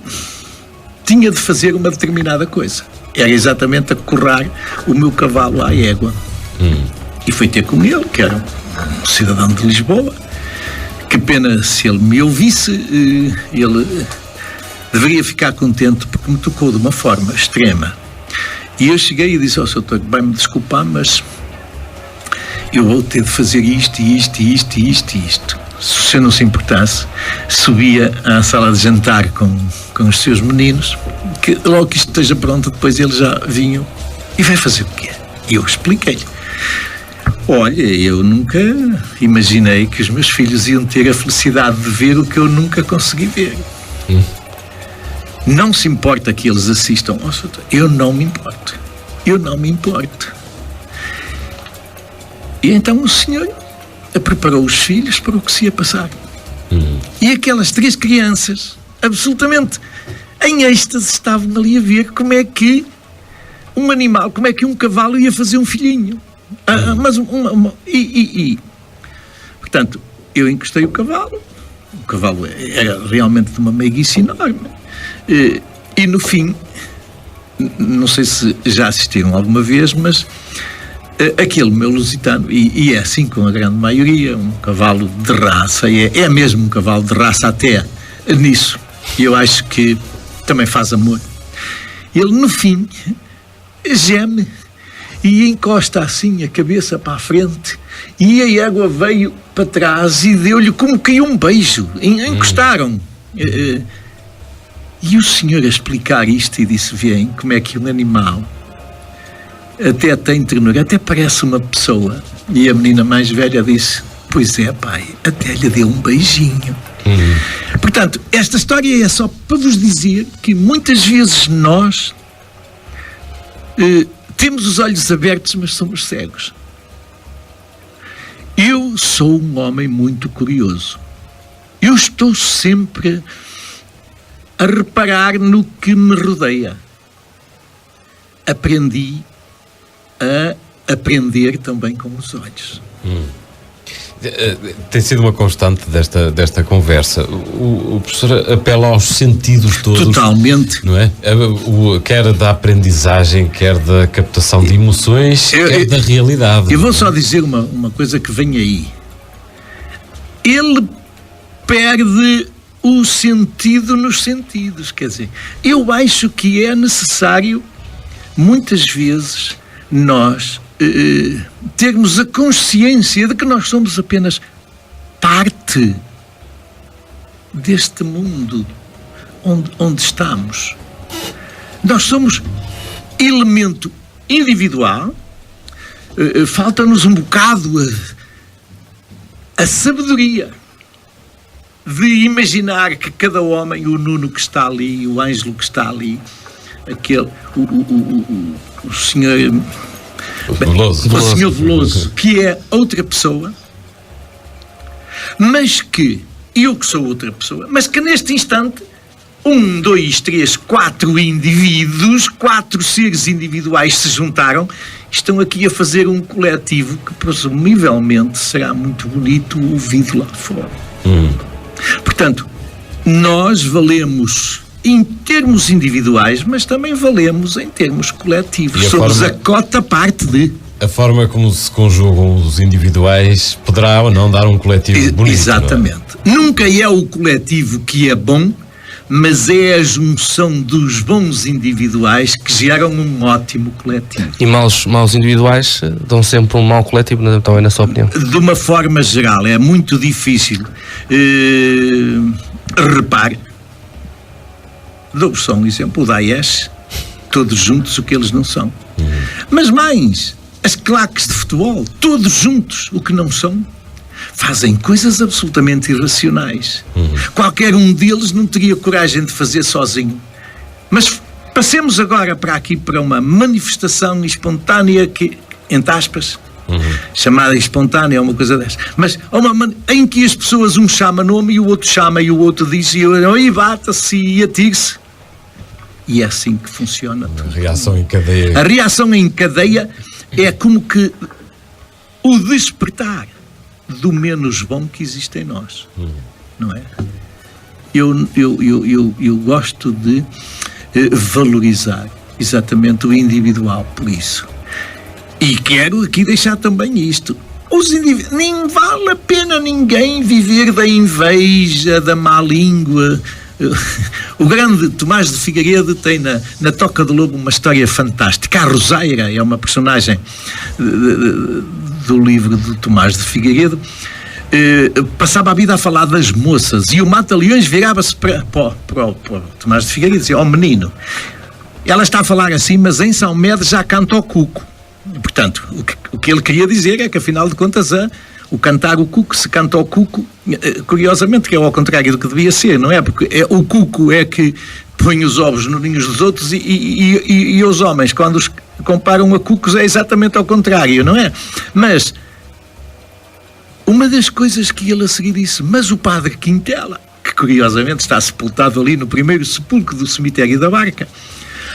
tinha de fazer uma determinada coisa. Era exatamente acorrar o meu cavalo à égua. E fui ter com ele, que era um cidadão de Lisboa. Que pena se ele me ouvisse, ele deveria ficar contente porque me tocou de uma forma extrema. E eu cheguei e disse ao Sr. Touro: vai-me desculpar, mas eu vou ter de fazer isto e isto e isto e isto e isto. Se o senhor não se importasse, subia à sala de jantar com os seus meninos, que logo que isto esteja pronto, depois eles já vinham. E vai fazer o quê? E eu expliquei-lhe: olha, eu nunca imaginei que os meus filhos iam ter a felicidade de ver o que eu nunca consegui ver. Não se importa que eles assistam. Eu não me importo. Eu não me importo. E então o senhor preparou os filhos para o que se ia passar. E aquelas 3 crianças, absolutamente em êxtase, estavam ali a ver como é que um animal, como é que um cavalo ia fazer um filhinho. Portanto, eu encostei o cavalo era realmente de uma meiguice enorme, e no fim, não sei se já assistiram alguma vez, mas aquele meu lusitano, e é assim com a grande maioria, um cavalo de raça, é mesmo um cavalo de raça até nisso, e eu acho que também faz amor. Ele no fim geme e encosta assim a cabeça para a frente, e a égua veio para trás e deu-lhe como que um beijo. Encostaram. E o senhor a explicar isto e disse: vêem como é que um animal até tem ternura, até parece uma pessoa. E a menina mais velha disse: pois é, pai, até lhe deu um beijinho. Portanto, esta história é só para vos dizer que muitas vezes nós temos os olhos abertos, mas somos cegos. Eu sou um homem muito curioso. Eu estou sempre a reparar no que me rodeia. Aprendi a aprender também com os olhos. Tem sido uma constante desta conversa. O professor apela aos sentidos todos. Totalmente. Não é? Quer da aprendizagem, quer da captação de emoções, quer da realidade. Eu vou só dizer uma coisa que vem aí. Ele perde o sentido nos sentidos. Quer dizer, eu acho que é necessário, muitas vezes, nós termos a consciência de que nós somos apenas parte deste mundo onde estamos. Nós somos elemento individual. Falta-nos um bocado a sabedoria de imaginar que cada homem, o Nuno que está ali, o Ângelo que está ali, aquele, o senhor Veloso. O senhor Veloso, que é outra pessoa, mas que eu que sou outra pessoa, mas que neste instante 1, 2, 3, 4 indivíduos, 4 seres individuais se juntaram, estão aqui a fazer um coletivo que presumivelmente será muito bonito ouvido lá fora. Portanto, nós valemos em termos individuais, mas também valemos em termos coletivos. Somos a cota parte de... A forma como se conjugam os individuais poderá ou não dar um coletivo bonito. Exatamente. Nunca é o coletivo que é bom, mas é a junção dos bons individuais que geram um ótimo coletivo. E maus individuais dão sempre um mau coletivo, também na sua opinião? De uma forma geral, é muito difícil. Repare, dou-vos só um exemplo: o Daesh, todos juntos o que eles não são. Mas mais, as claques de futebol, todos juntos o que não são, fazem coisas absolutamente irracionais. Qualquer um deles não teria coragem de fazer sozinho. Mas passemos agora para aqui, para uma manifestação espontânea que, entre aspas, chamada espontânea ou uma coisa dessa. Mas em que as pessoas, um chama nome e o outro chama e o outro diz e bata-se e atire-se. E é assim que funciona tudo. A reação em cadeia. A reação em cadeia é como que o despertar do menos bom que existe em nós. Não é? Eu gosto de valorizar exatamente o individual por isso. E quero aqui deixar também isto. Nem vale a pena ninguém viver da inveja, da má língua. O grande Tomás de Figueiredo tem na Toca do Lobo uma história fantástica. A Rosaira é uma personagem do livro de Tomás de Figueiredo. Passava a vida a falar das moças e o Mata-Leões virava-se para o Tomás de Figueiredo e dizia: menino, ela está a falar assim, mas em São Médez já canta o cuco. Portanto, o que ele queria dizer é que, afinal de contas, o cantar o cuco, se canta o cuco, curiosamente, que é ao contrário do que devia ser, não é? Porque o cuco é que põe os ovos nos ninhos dos outros e os homens, quando os comparam a cucos, é exatamente ao contrário, não é? Mas uma das coisas que ele a seguir disse: mas o padre Quintela, que curiosamente está sepultado ali no primeiro sepulcro do cemitério da Barca,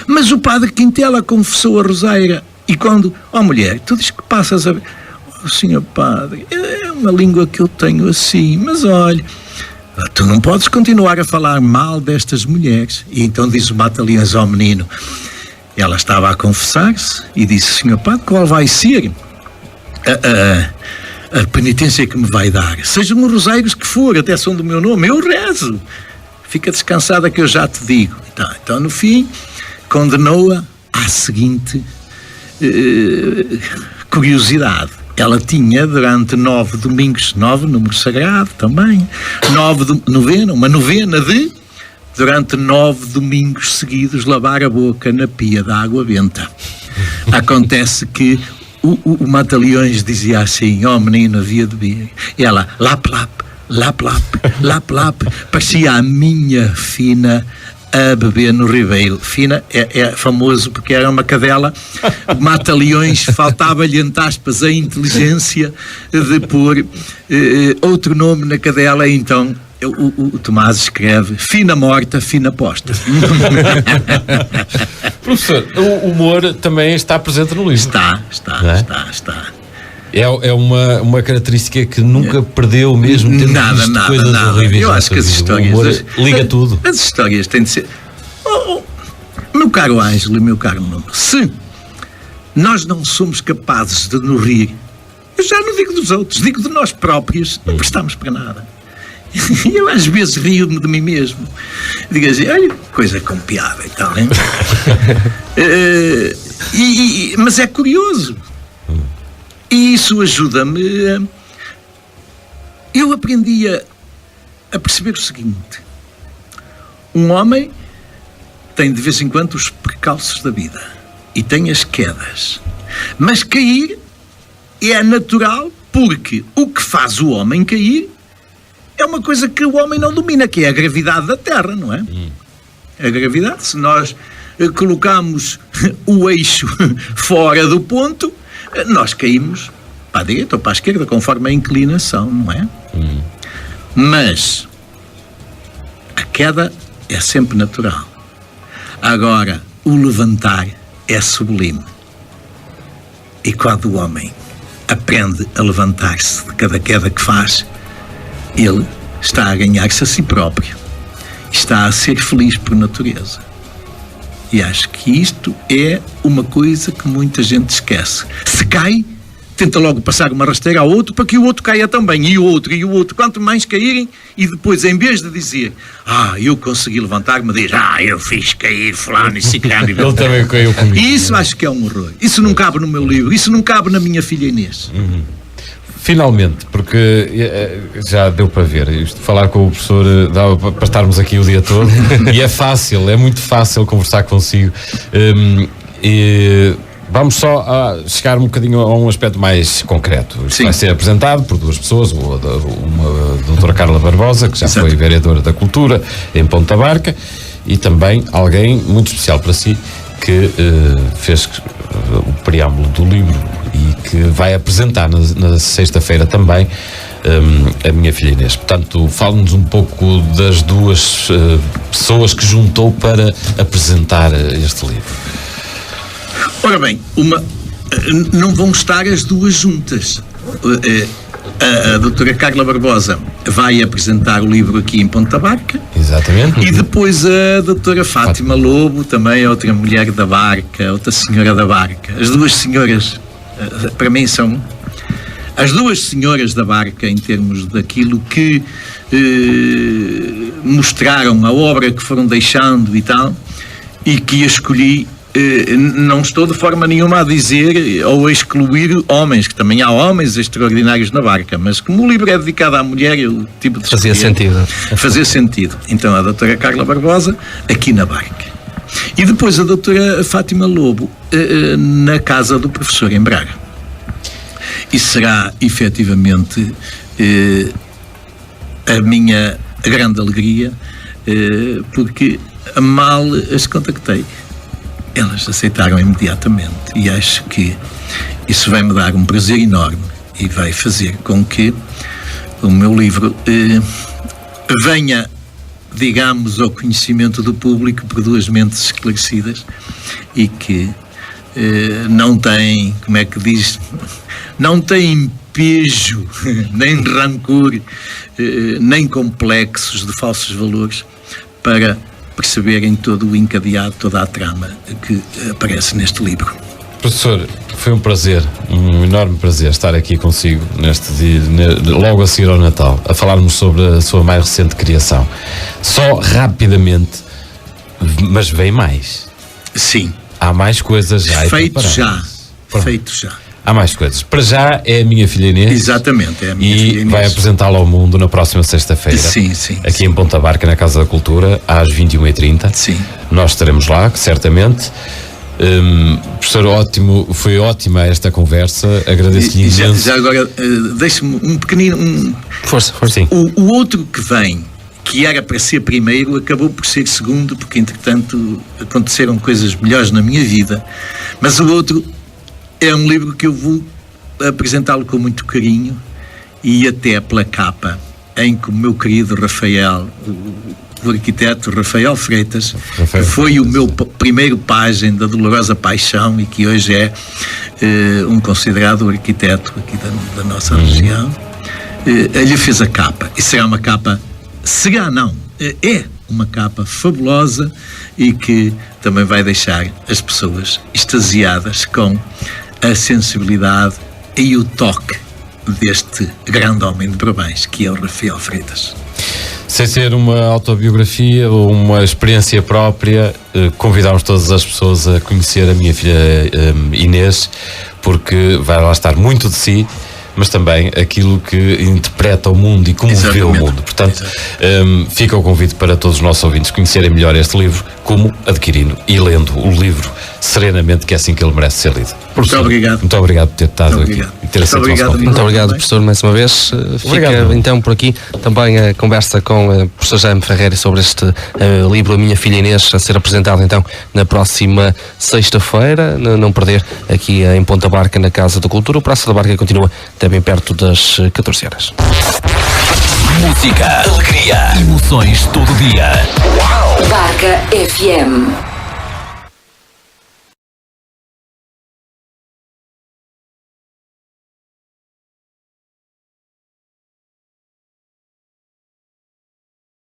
mas o padre Quintela confessou a Rosaira, e quando, mulher, tu dizes que passas a ver, senhor padre, é uma língua que eu tenho assim, mas olha, tu não podes continuar a falar mal destas mulheres. E então diz o Mata-Leões ao menino, ela estava a confessar-se e disse: senhor padre, qual vai ser a penitência que me vai dar? Sejam os roseiros que for, até são do meu nome, eu rezo. Fica descansada que eu já te digo. Então no fim, condenou-a à seguinte curiosidade. Ela tinha, durante 9 domingos, 9, número sagrado também, uma novena de, durante 9 domingos seguidos, lavar a boca na pia da água benta. Acontece que o Mata-Leões dizia assim: menino, havia de vir. E ela, lap, parecia a minha Fina a beber no Ribeiro. Fina é famoso porque era uma cadela. Mata-Leões, faltava-lhe, entre aspas, a inteligência de pôr outro nome na cadela, então o Tomás escreve: Fina morta, Fina posta. Professor, o humor também está presente no livro. Está. É uma característica que nunca perdeu, mesmo tendo visto coisas horríveis. Eu acho que as histórias... O humor liga tudo. As histórias têm de ser... meu caro Ângelo e meu caro Nuno, se nós não somos capazes de nos rir, eu já não digo dos outros, digo de nós próprios, não prestamos para nada. E eu às vezes rio-me de mim mesmo. Digo assim: olha, coisa com piada e tal, hein? Mas é curioso. E isso ajuda-me. Eu aprendi a perceber o seguinte: um homem tem de vez em quando os percalços da vida e tem as quedas, mas cair é natural, porque o que faz o homem cair é uma coisa que o homem não domina, que é a gravidade da Terra, não é? A gravidade, se nós colocamos o eixo fora do ponto, nós caímos para a direita ou para a esquerda, conforme a inclinação, não é? Mas a queda é sempre natural. Agora, o levantar é sublime. E quando o homem aprende a levantar-se de cada queda que faz, ele está a ganhar-se a si próprio. Está a ser feliz por natureza. E acho que isto é uma coisa que muita gente esquece. Se cai, tenta logo passar uma rasteira ao outro para que o outro caia também. E o outro. Quanto mais caírem, e depois, em vez de dizer: eu consegui levantar-me, diz: eu fiz cair fulano e ciclano. Ele também caiu comigo. E isso acho que é um horror. Isso não cabe no meu livro. Isso não cabe na minha filha Inês. Finalmente, porque já deu para ver, isto, falar com o professor dava para estarmos aqui o dia todo. E é muito fácil conversar consigo. E vamos só chegar um bocadinho a um aspecto mais concreto. Isto vai ser apresentado por duas pessoas, uma doutora Carla Barbosa, que já foi vereadora da Cultura em Ponta Barca, e também alguém muito especial para si, que fez o preâmbulo do livro e que vai apresentar na sexta-feira também a minha filha Inês. Portanto, fale-nos um pouco das duas pessoas que juntou para apresentar este livro. Ora bem, não vão estar as duas juntas. A doutora Carla Barbosa vai apresentar o livro aqui em Ponta Barca. Exatamente. E depois a doutora Fátima Lobo, também outra mulher da Barca, outra senhora da Barca. As duas senhoras, para mim, são as duas senhoras da Barca em termos daquilo que mostraram, a obra que foram deixando e tal, e que escolhi. Não estou de forma nenhuma a dizer ou a excluir homens, que também há homens extraordinários na Barca, mas como o livro é dedicado à mulher, eu tipo de Fazia sentido. Fazia sentido. Então a doutora Carla Barbosa aqui na Barca. E depois a doutora Fátima Lobo na casa do professor em Braga. E será efetivamente a minha grande alegria, porque mal as contactei. Elas aceitaram imediatamente e acho que isso vai me dar um prazer enorme e vai fazer com que o meu livro venha, digamos, ao conhecimento do público por duas mentes esclarecidas e que não tem, como é que diz, não tem pejo, nem rancor, nem complexos de falsos valores para perceberem todo o encadeado, toda a trama que aparece neste livro. Professor, foi um prazer, um enorme prazer estar aqui consigo neste dia, logo a seguir ao Natal, a falarmos sobre a sua mais recente criação. Só rapidamente, mas vem mais. Sim. Há mais coisas já. Feito já. Há mais coisas. Para já é a minha filha Inês. Exatamente, é a minha filha Inês. E vai apresentá-la ao mundo na próxima sexta-feira. Sim. Aqui em Ponta Barca, na Casa da Cultura, às 21h30. Sim. Nós estaremos lá, certamente. Professor, ótimo, foi ótima esta conversa. Agradeço-lhe imenso. Já agora, deixe-me um pequenino. Força. Sim. O outro que vem, que era para ser primeiro, acabou por ser segundo, porque entretanto aconteceram coisas melhores na minha vida. Mas o outro é um livro que eu vou apresentá-lo com muito carinho e até pela capa, em que o meu querido Rafael, o arquiteto Rafael Freitas, que foi o meu primeiro pajem da Dolorosa Paixão e que hoje é um considerado arquiteto aqui da nossa região, ele fez a capa. E será uma capa, é uma capa fabulosa e que também vai deixar as pessoas extasiadas com a sensibilidade e o toque deste grande homem de Brabães, que é o Rafael Freitas. Sem ser uma autobiografia ou uma experiência própria, convidamos todas as pessoas a conhecer a minha filha Inês, porque vai lá estar muito de si, mas também aquilo que interpreta o mundo e como vê o mundo. Portanto, fica o convite para todos os nossos ouvintes conhecerem melhor este livro, como adquirindo e lendo o livro serenamente, que é assim que ele merece ser lido. Muito obrigado. Muito obrigado por ter estado aqui e ter aceito o nosso convite. Muito obrigado, professor, mais uma vez. Fica então por aqui também a conversa com o professor Jaime Ferreira sobre este livro A Minha Filha Inês, a ser apresentado então na próxima sexta-feira. Não perder, aqui em Ponta Barca, na Casa da Cultura. O Praça da Barca continua também perto das 14 horas. Música, alegria, emoções todo dia. Barca FM.